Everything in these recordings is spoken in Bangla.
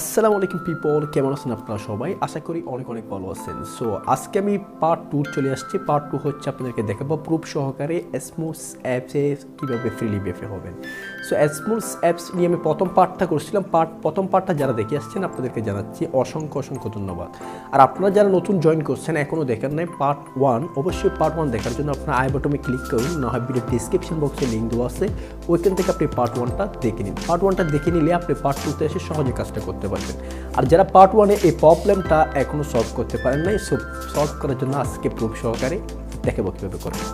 আসসালামু আলাইকুম পিপল, কেমন আছেন আপনারা সবাই? আশা করি অনেক অনেক ভালো আছেন। সো আজকে আমি পার্ট 2 চলে আসছি। পার্ট 2 হচ্ছে আপনাদেরকে দেখাবো প্রুফ সহকারে স্মুল অ্যাপসে কীভাবে ফ্রিলি বেফে হবেন। সো স্মুল অ্যাপস নিয়ে আমি প্রথম পার্টটা করছিলাম। প্রথম পার্টটা যারা দেখে আসছেন আপনাদেরকে জানাচ্ছি অসংখ্য ধন্যবাদ। আর আপনারা যারা নতুন জয়েন করছেন এখনও দেখেন নাই পার্ট 1, অবশ্যই পার্ট 1 দেখার জন্য আপনার আই বাটনে ক্লিক করুন, না হয় ভিডিও ডিসক্রিপশন বক্সে লিঙ্ক দেওয়া আছে, ওইখান থেকে আপনি পার্ট 1টা দেখে নিন। পার্ট 1টা দেখে নিলে আপনি পার্ট 2তে এসে সহজে কাজটা করতে পারবেন। আর যারা পার্ট 1-এ এই প্রবলেমটা এখনও সলভ করতে পারেন নাই, সলভ করার জন্য আজকে প্রুফ সহকারে দেখাবো কীভাবে করবেন।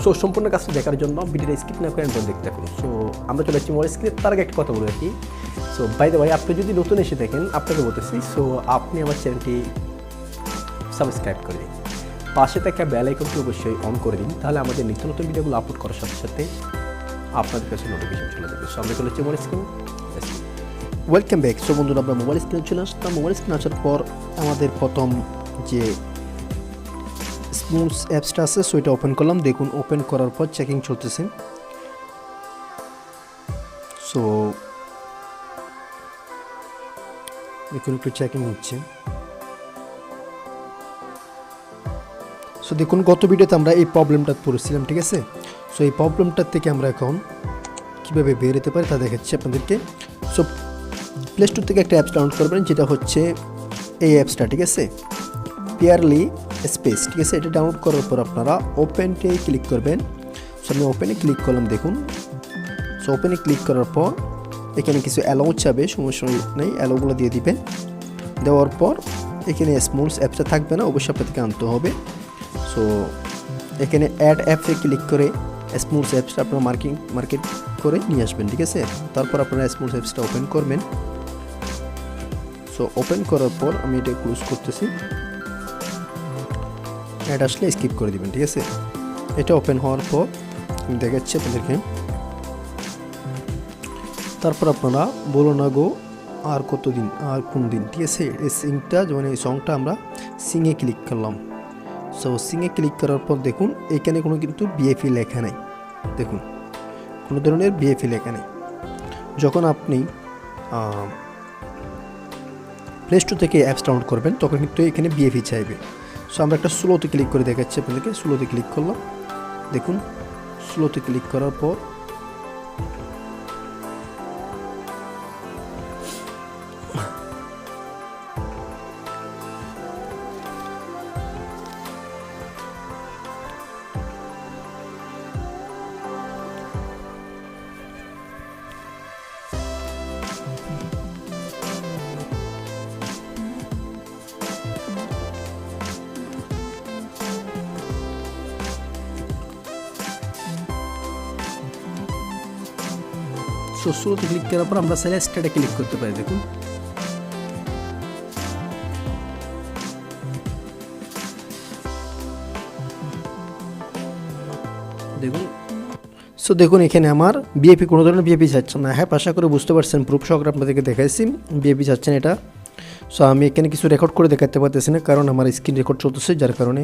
সো সম্পূর্ণ কাজটা দেখার জন্য ভিডিওটা স্কিপ না করে একদম দেখতে থাকুন। সো আমরা চলে যাচ্ছি মোবাইল স্ক্রিনে। তার আগে একটা কথা বলে রাখি, সো বাই দ্য ওয়ে আপনি যদি নতুন এসে দেখেন আপনাকে বলতেছি, সো আপনি আমার চ্যানেলটি সাবস্ক্রাইব করে দিন, পাশে থাকা বেল আইকনটি অবশ্যই অন করে দিন, তাহলে আমাদের নিত্য নতুন ভিডিওগুলো আপলোড করার সাথে সাথে আপনাদের কাছে নোটিফিকেশন চলে যাবে। সো আমরা চলে যাচ্ছি মোবাইল স্ক্রিনে। Welcome back. সো বন্ধুরা, আমরা মোবাইল স্ক্রিনে চলে আসতাম। মোবাইল স্ক্রিনে আসার পর আমাদের প্রথম যে স্মুল অ্যাপসটা আছে সো এটা ওপেন করলাম। দেখুন ওপেন করার পর চেকিং চলতেছে। সো দেখুন একটু চেকিং হচ্ছে। সো দেখুন গত ভিডিওতে আমরা এই প্রবলেমটা পড়েছিলাম, ঠিক আছে? সো এই প্রবলেমটার থেকে আমরা এখন কীভাবে বের হতে পারি তা দেখাচ্ছি আপনাদেরকে। সো প্লে স্টোর থেকে একটা অ্যাপস ডাউনলোড করবেন, যেটা হচ্ছে এই অ্যাপসটা, ঠিক আছে? পিয়ারলি স্পেস, ঠিক আছে? এটা ডাউনলোড করার পর আপনারা ওপেনটে ক্লিক করবেন। সো আমি ওপেনে ক্লিক করলাম। দেখুন সো ওপেনে ক্লিক করার পর এখানে কিছু অ্যালাউ চাবে, সমস্যা নেই, অ্যালাউগুলো দিয়ে দিবেন। দেওয়ার পর এখানে স্মুলস অ্যাপসটা থাকবে না, অবশ্যই আপনাদেরকে আনতে হবে। সো এখানে অ্যাড অ্যাপসে ক্লিক করে স্মুলস অ্যাপসটা আপনারা মার্কেট করে নিয়ে আসবেন, ঠিক আছে? তারপর আপনারা স্মুলস অ্যাপসটা ওপেন করবেন। সো ওপেন করার পর আমি এটা ক্লোজ করতেছি। অ্যাড আসলে স্কিপ করে দিবেন, ঠিক আছে? এটা ওপেন হওয়ার পর আমি দেখাচ্ছি আপনাদেরকে। তারপর আপনারা বলো না গো আর কতদিন আর কোন দিন, ঠিক আছে? এই সিংটা যেমন এই সংটা আমরা সিংয়ে ক্লিক করলাম। সো সিংয়ে ক্লিক করার পর দেখুন এখানে কোনো কিন্তু বিএফি লেখা নেই। দেখুন কোনো ধরনের বিএফি লেখা নেই। যখন আপনি প্লে স্টোর থেকে অ্যাপস ডাউনলোড করবেন তখন কিন্তু এখানে বিএফি চাইবে। সো আমরা একটা স্লোতে ক্লিক করে দেখাচ্ছি আপনাদেরকে। স্লোতে ক্লিক করলাম। দেখুন স্লোতে ক্লিক করার পর স্লোতে ক্লিক করার পর আমরা চাইলে স্টার্টে ক্লিক করতে পারি। দেখুন সো দেখুন এখানে আমার বিএপি কোনো ধরনের বিএপি চাচ্ছে না। হ্যাঁ, আশা করে বুঝতে পারছেন, প্রুফ সহকারে আপনাদেরকে দেখাইছি বিএপি চাচ্ছেন এটা। সো আমি এখানে কিছু রেকর্ড করে দেখাতে পারতেছি না, কারণ আমার স্ক্রিন রেকর্ড চলতেছে, যার কারণে